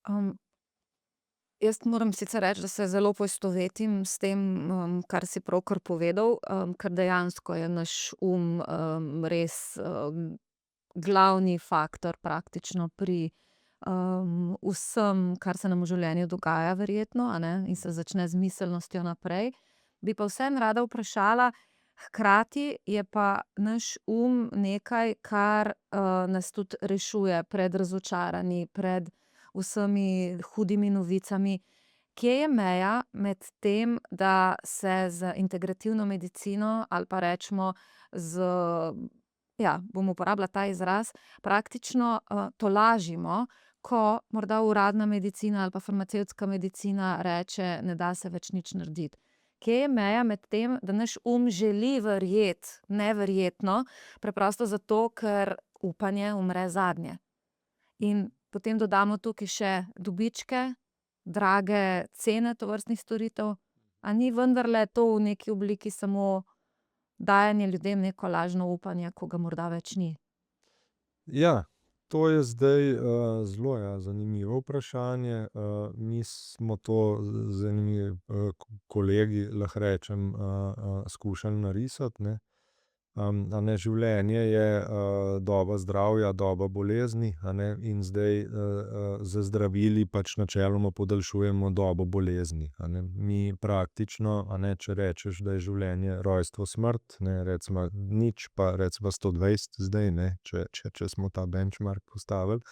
Um, Jaz moram sicer reči, da se zelo poistovetim s tem, kar si pravkar povedal, ker dejansko je naš res, glavni faktor praktično pri, vsem, kar se nam v življenju dogaja verjetno, a ne, in se začne z miselnostjo naprej. Bi pa vseeno rada vprašala, hkrati je pa naš nekaj, kar, nas tudi rešuje pred razočaranji, pred vsemi hudimi novicami. Kje je meja med tem, da se z integrativno medicino ali pa recimo z, ja, bom uporabila ta izraz, praktično, tolažimo, ko morda uradna medicina ali pa farmacevtska medicina reče: "Ne da se več nič narediti." Kje je meja med tem, da naš želi verjeti neverjetno, preprosto zato, ker upanje umre zadnje. In potem dodamo tukaj še dobičke, drage cene tovrstnih storitev. A ni vendarle to v neki obliki samo dajanje ljudem neko lažno upanje, ko ga morda več ni? Ja, to je zdaj, zelo, zanimivo vprašanje. Mi smo to z enimi, kolegi, lahko rečem, skušali narisati, ne. A ne, življenje je, doba zdravja, doba bolezni, a ne, in zdaj, z zdravili pač načeloma podaljšujemo dobo bolezni, a ne. Mi praktično, a ne, če rečeš, da je življenje rojstvo, smrt, ne, recimo nič pa recimo 120 zdaj, ne, če smo ta benchmark postavili,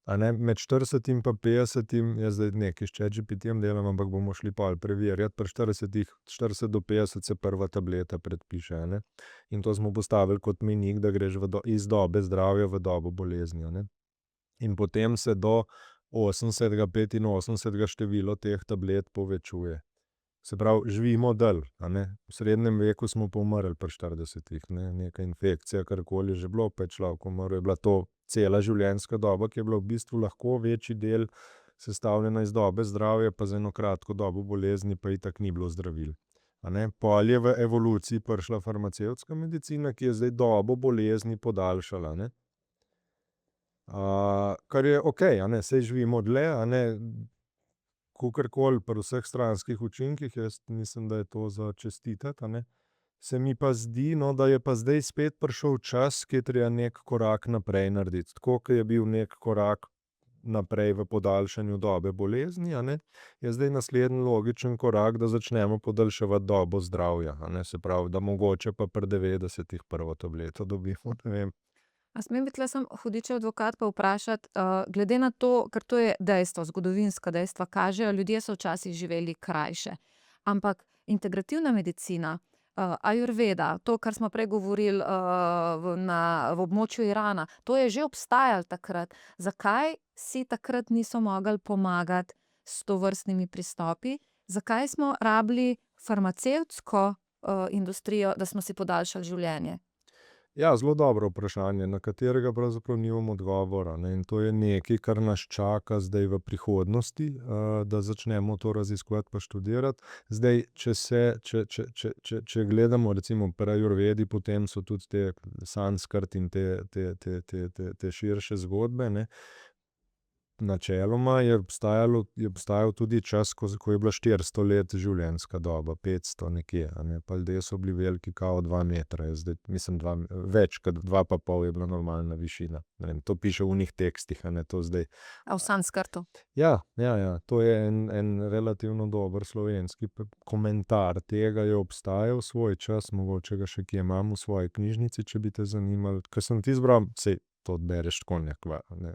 a ne, med 40 pa 50, jaz zdaj nekaj s ChatGPT-jem delam, ampak bomo šli pol preverjat, pri 40 do 50 se prva tableta predpiše, a ne. In to smo postavili kot mejnik, da greš iz dobe zdravja v dobo bolezni, a ne. In potem se do 80., 85. število teh tablet povečuje. Se pravi, živimo dlje, a ne. V srednjem veku smo pa umrli pri 40, ne, neka infekcija, karkoli že bilo, pa je človek umrl, je bila to cela življenjska doba, ki je bila v bistvu lahko večji del sestavljena iz dobe zdravja, pa za eno kratko dobo bolezni pa itak ni bilo zdravil. A ne, pol je v evoluciji prišla farmacevtska medicina, ki je zdaj dobo bolezni podaljšala, ne. Kar je okej, a ne, saj živimo dlje, a ne, kakorkoli pri vseh stranskih učinkih, jaz mislim, da je to za čestitati, a ne. Se mi pa zdi, no, da je pa zdaj spet prišel čas, ke je treba neki korak naprej narediti. Tako ke je bil neki korak naprej v podaljšanju dobe bolezni, a ne, je zdaj naslednji logičen korak, da začnemo podaljševati dobo zdravja, a ne. Se pravi, da mogoče pa pri 90 prvo tableto dobimo, ne vem. A smem biti tule samo hudičev advokat pa vprašati, glede na to, ker to je dejstvo, zgodovinska dejstva kažejo, ljudje so včasih živeli krajše. Ampak integrativna medicina, ajurveda, to, kar smo prej govorili, v območju Irana, to je že obstajalo takrat. Zakaj si takrat niso mogli pomagati s tovrstnimi pristopi? Zakaj smo rabili farmacevtsko, industrijo, da smo si podaljšali življenje? Ja, zelo dobro vprašanje, na katerega pravzaprav nimam odgovora, ne, in to je nekaj, kar nas čaka zdaj v prihodnosti, da začnemo to raziskovati pa študirati. Zdaj, če gledamo recimo pri ajurvedi, potem so tudi te sanskrt in te širše zgodbe, ne. Načeloma je obstajal tudi čas, ko je bila 400 let življenjska doba, 500 nekje, a ne, pa ljudje so bili veliki kao 2 metra, jaz zdaj mislim več kot 2 pa pol je bila normalna višina. Ne vem, to piše v onih tekstih, a ne, to zdaj. A v Sanskrtu? Ja, ja, ja, to je en relativno dober slovenski komentar tega je obstajal svoj čas, mogoče ga še kje imam v svoji knjižnici, če bi te zanimalo, ke sem ti izbral, saj to bereš tako ne,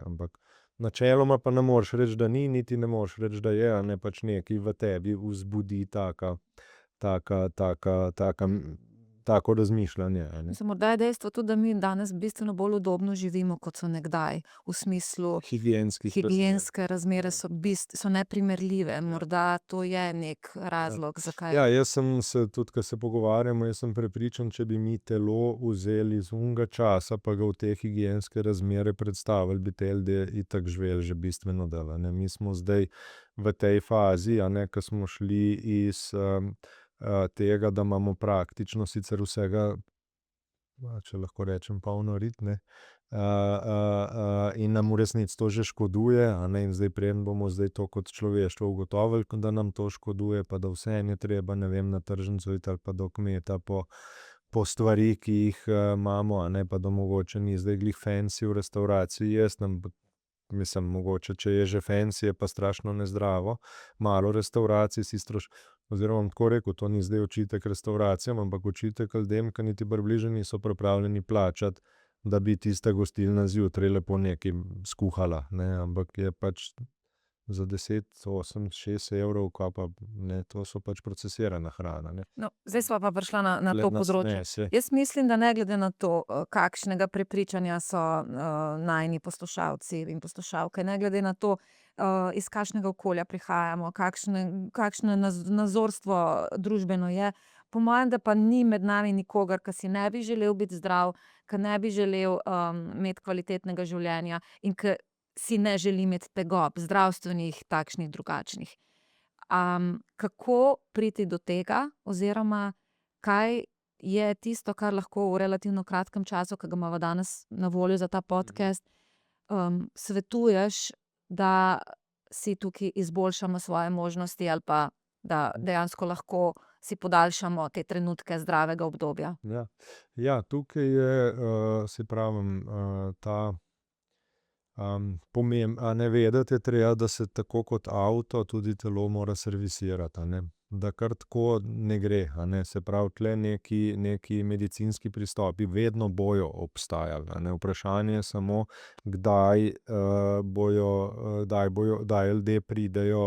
ampak načeloma pa ne moreš reči, da ni, niti ne moreš reči, da je, a ne, pač nekaj v tebi vzbudi tako razmišljanje, a ne. Mislim, morda je dejstvo tudi, da mi danes bistveno bolj udobno živimo, kot so nekdaj. V smislu Higienskih razmer. higienske razmere so so neprimerljive. Morda to je neki razlog, zakaj. Ja, jaz sem se tudi, ke se pogovarjamo, jaz sem prepričan, če bi mi telo vzeli iz onega časa pa ga v te higienske razmere predstavili, bi te ljudje itak živeli že bistveno dlje, a ne. Mi smo zdaj v tej fazi, a ne, ke smo šli iz, tega, da imamo praktično sicer vsega, če lahko rečem, polno rit, ne, in nam v resnici to že škoduje, a ne, in zdaj preden bomo zdaj to kot človeštvo ugotovili, da nam to škoduje, pa da vseeno je treba, ne vem, na tržnico iti ali pa do kmeta po stvari, ki jih imamo, a ne, pa da mogoče ni zdaj glih fancy v restavraciji jesti, mislim, mogoče, če je že fancy, je pa strašno nezdravo. Malo restavracij si oziroma bom tako rekel, to ni zdaj očitek restavracijam, ampak očitek ljudem, ki niti približno niso pripravljeni plačati, da bi tista gostilna zjutraj lepo nekaj skuhala, ne, ampak je pač za 10, 8, 6 evrov, kaj pa, ne, to so pač procesirana hrana, ne. No, zdaj sva pa prišla na Tule to nas področje. nese. Jaz mislim, da ne glede na to, kakšnega prepričanja so najini poslušalci in poslušalke, ne glede na to, iz kakšnega okolja prihajamo, kakšno nazorstvo družbeno je, po mojem, da pa ni med nami nikogar, ki si ne bi želel biti zdrav, ki ne bi želel imeti kvalitetnega življenja in ki si ne želi imeti tegob, zdravstvenih, takšnih, drugačnih. Kako priti do tega oziroma kaj je tisto, kar lahko v relativno kratkem času, ki ga imava danes na voljo za ta podcast, svetuješ, da si tukaj izboljšamo svoje možnosti ali pa da dejansko lahko si podaljšamo te trenutke zdravega obdobja? Ja. Ja, tukaj je, saj pravim, ta, a ne, vedeti je treba, da se tako kot avto tudi telo mora servisirati, a ne. Da kar tako ne gre, a ne, se pravi, tule neki medicinski pristopi vedno bojo obstajali, a ne, vprašanje je samo, kdaj kdaj ljudje pridejo,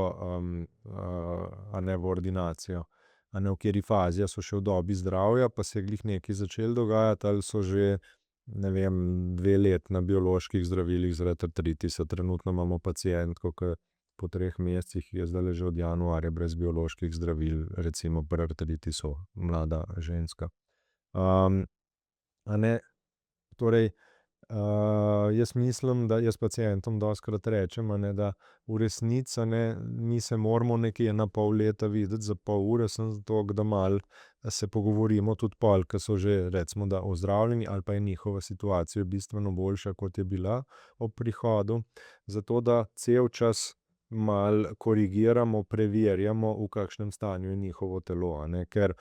a ne, v ordinacijo. A ne, v kateri fazi, a so še v dobi zdravja, pa se je glih nekaj začelo dogajati, ali so že, ne vem, 2 leti na bioloških zdravilih zaradi artritisa. Trenutno imamo pacientko, ki po 3 mesecih je zdajle že od januarja brez bioloških zdravil, recimo pri artritisu, mlada ženska. A ne, torej, jaz mislim, da jaz pacientom dostikrat rečem, a ne, da v resnici, a ne, mi se moramo nekje na pol leta videti za pol ure, samo zato, da malo se pogovorimo tudi pol, ke so že recimo, da ozdravljeni ali pa je njihova situacija bistveno boljša, kot je bila ob prihodu, zato da cel čas malo korigiramo, preverjamo, v kakšnem stanju je njihovo telo, a ne, ker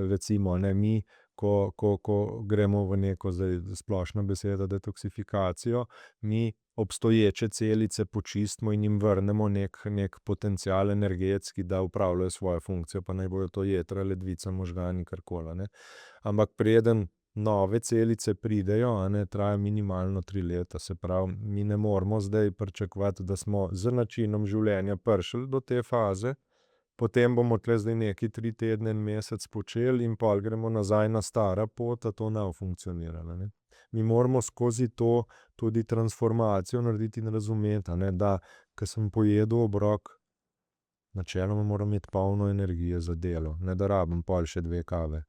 recimo, a ne, mi ko gremo v neko, zdaj splošna beseda, detoksifikacijo, mi obstoječe celice počistimo in jim vrnemo neki potencial energetski, da opravljajo svojo funkcijo, pa naj bojo to jetra, ledvica, možgani, karkoli, a ne. Ampak preden nove celice pridejo, a ne, traja minimalno 3 leta, se pravi, mi ne moremo zdaj pričakovati, da smo z načinom življenja prišli do te faze, potem bomo tule zdaj nekaj 3 tedne, en mesec počeli in pol gremo nazaj na stara pot, a to ne bo funkcioniralo, a ne. Mi moramo skozi to tudi transformacijo narediti in razumeti, a ne, da ke sem pojedel obrok, načeloma moram imeti polno energije za delo, ne da rabim pol še 2 kave.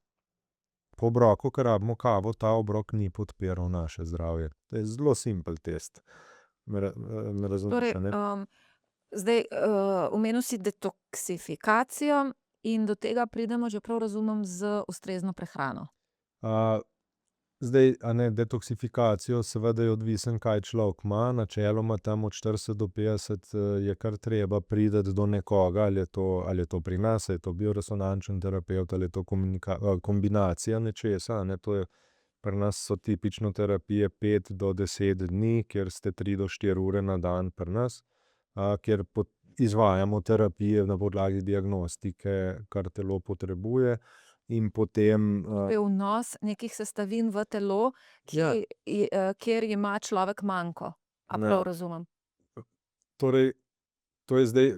Po obroku, ke rabimo kavo, ta obrok ni podpiral naše zdravje. To je zelo simpel test. Me razumeš, a ne? Zdaj, omenil si detoksifikacijo in do tega pridemo, če prav razumem, z ustrezno prehrano. Zdaj, a ne, detoksifikacijo seveda je odvisno, kaj človek ima, načeloma tam od 40 do 50, je kar treba priti do nekoga, ali je to pri nas, a je to bioresonančen terapevt, ali je to kombinacija nečesa, a ne, to je, pri nas so tipično terapije 5 do 10 dni, kjer ste 3 do 4 ure na dan pri nas, kjer izvajamo terapije na podlagi diagnostike, kar telo potrebuje, in potem, To je vnos nekih sestavin v telo, Ja. kjer ima človek manko. A Ne. prav razumem? Torej, to je zdaj,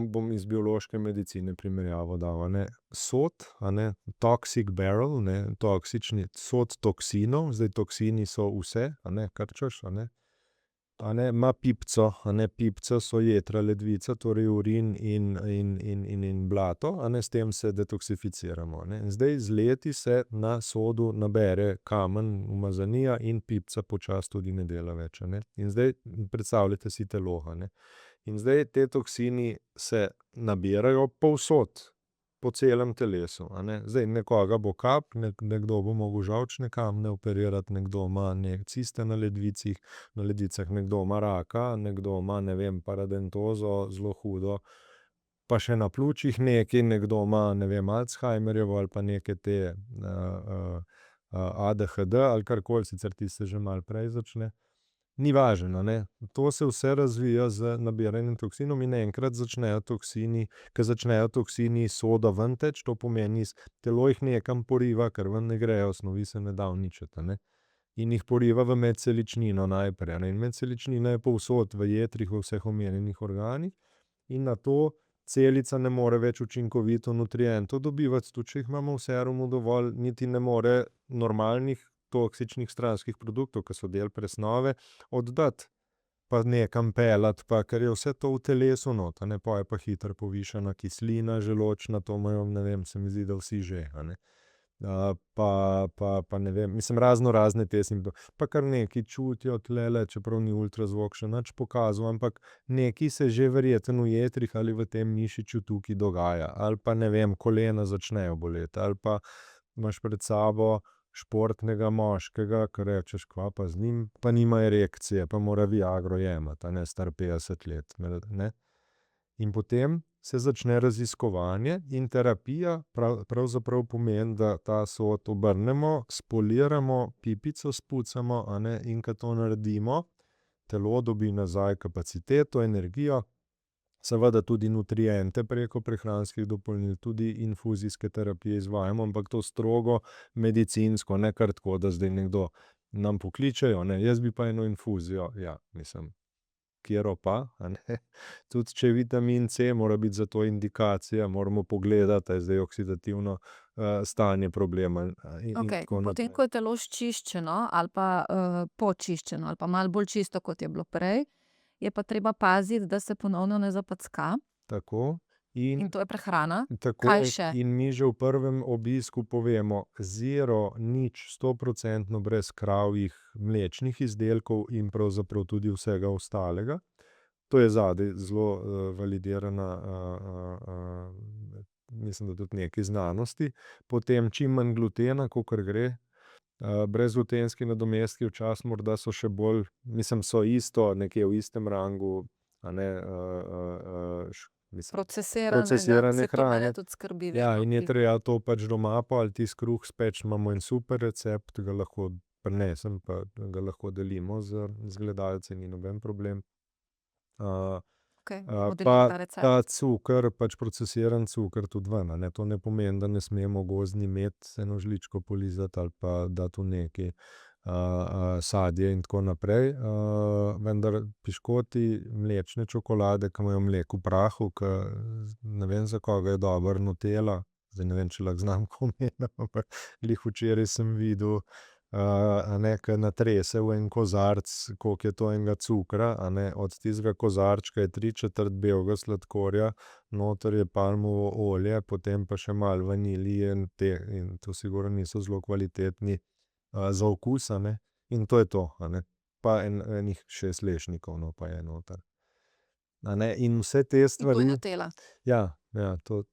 bom iz biološke medicine primerjavo dal, a ne. Sod, a ne, toxic barrel, ne, toksični sod toksinov, zdaj toksini so vse, a ne, kar češ, a ne, ima pipico, a ne, pipica so jetra, ledvica, torej urin in blato, a ne, s tem se detoksificiramo, a ne. Zdaj z leti se na sodu nabere kamen, umazanija in pipica počasi tudi ne dela več, a ne. In zdaj predstavljajte si telo, a ne. In zdaj ti toksini se nabirajo povsod po celem telesu, a ne. Zdaj nekoga bo kap, nekdo bo mogel žolčne kamne operirati, nekdo ima ciste na ledvicah, nekdo ima raka, nekdo ima, ne vem, paradentozo, zelo hudo, pa še na pljučih nekaj, nekdo ima, ne vem, Alzheimerjevo ali pa neke te, ADHD ali karkoli, sicer tisto se že malo prej začne. Ni važno, a ne. To se vse razvija z nabiranjem toksinov in enkrat začnejo toksini, ke začnejo toksini sodo ven teči, to pomeni, telo jih nekam poriva, ker ven ne grejo, snovi se ne da uničiti, a ne. In jih poriva v medceličnino najprej, a ne, in medceličnina je povsod, v jetrih, v vseh omenjenih organih, in nato celica ne more več učinkovito nutrientov dobivati, tudi če jih imamo v serumu dovolj, niti ne more normalnih toksičnih stranskih produktov, ke so del presnove, oddati pa nekam peljati, pa ker je vse to v telesu not, a ne, pol je pa hitro povišana kislina želodčna, to imajo, ne vem, se mi zdi, da vsi že, a ne. Pa ne vem, mislim, raznorazne te pa kar nekaj čutijo tulele, čeprav ni ultrazvok še nič pokazal, ampak nekaj se že verjetno v jetrih ali v tem mišičju tukaj dogaja. Ali pa, ne vem, kolena začnejo boleti, ali pa imaš pred sabo športnega moškega, ke rečeš: "Kva pa z njim?" Pa nima erekcije, pa mora viagro jemati, a ne, star 50 let, ne. In potem se začne raziskovanje in terapija pravzaprav pomeni, da ta sod obrnemo, spoliramo, pipico spucamo, a ne, in ke to naredimo, telo dobi nazaj kapaciteto, energijo, seveda tudi nutriente preko prehranskih dopolnil, tudi infuzijske terapije izvajamo, ampak to strogo medicinsko, ne kar tako, da zdaj nekdo nam pokličejo, ne: "Jaz bi pa eno infuzijo." Ja, mislim, katero pa, a ne. Tudi če je vitamin C, mora biti za to indikacija, moramo pogledati, a je zdaj oksidativno, stanje problema, in Okej, tako potem, naprej. ko je telo sčiščeno ali pa, počiščeno ali pa malo bolj čisto, kot je bilo prej, je pa treba paziti, da se ponovno ne zapacka, Tako. in In to je prehrana. tako, Kaj še? in mi že v prvem obisku povemo: zero, nič, 100% brez kravjih mlečnih izdelkov in pravzaprav tudi vsega ostalega. To je zadaj zelo, validirana, mislim, da tudi nekaj znanosti. Potem čim manj glutena, kakor gre. Brezglutenski nadomestki včasih morda so še bolj, mislim, so isto, nekje v istem rangu, a ne, mislim, procesirane Saj to mene hrane. tudi skrbi Ja, vedno in je pri treba to pač doma pol ali tisti kruh speči, imamo en super recept, ga lahko prinesem, pa ga lahko delimo z gledalci, ni noben problem. Okej, bomo delili Pa ta recept. ta cuker, pač procesiran cuker tudi ven, a ne, to ne pomeni, da ne smemo gozdni med z eno žličko polizati ali pa dati v nekaj, sadje in tako naprej, vendar piškoti, mlečne čokolade, ke imajo mleko v prahu, ke ne vem, za koga je dobro Nutella, zdaj ne vem, če lahko znamko omenim, ampak glih včeraj sem videl, a ne, ke natrese v en kozarec, koliko je to enega cukra, a ne, od tistega kozarčka je 3/4 belega sladkorja, noter je palmovo olje, potem pa še malo vanilije in to sigurno niso zelo kvalitetni, za okus, a ne. In to je to, a ne. Pa enih 6 lešnikov, no, pa je noter. A ne, in vse te In to je stvari. Nutella. Ja, ja, to,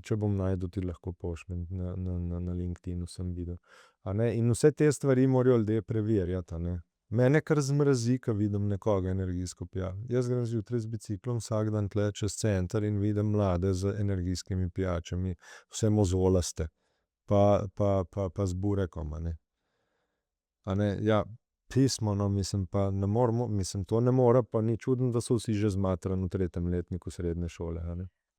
če bom našel, ti lahko pošljem, na LinkedInu sem videl. A ne, in vse te stvari morajo ljudje preverjati, a ne. Mene kar zmrazi, ke vidim nekoga energijsko pijan. Jaz grem zjutraj z biciklom vsak dan tule čez center in vidim mlade z energijskimi pijačami, vse mozolaste. Pa z burekom, a ne. A ne, ja, pismo, no, mislim, pa ne moremo, mislim, to ne more, pa ni čudno, da so vsi že zmatrani v 3. letniku srednje šole, a ne.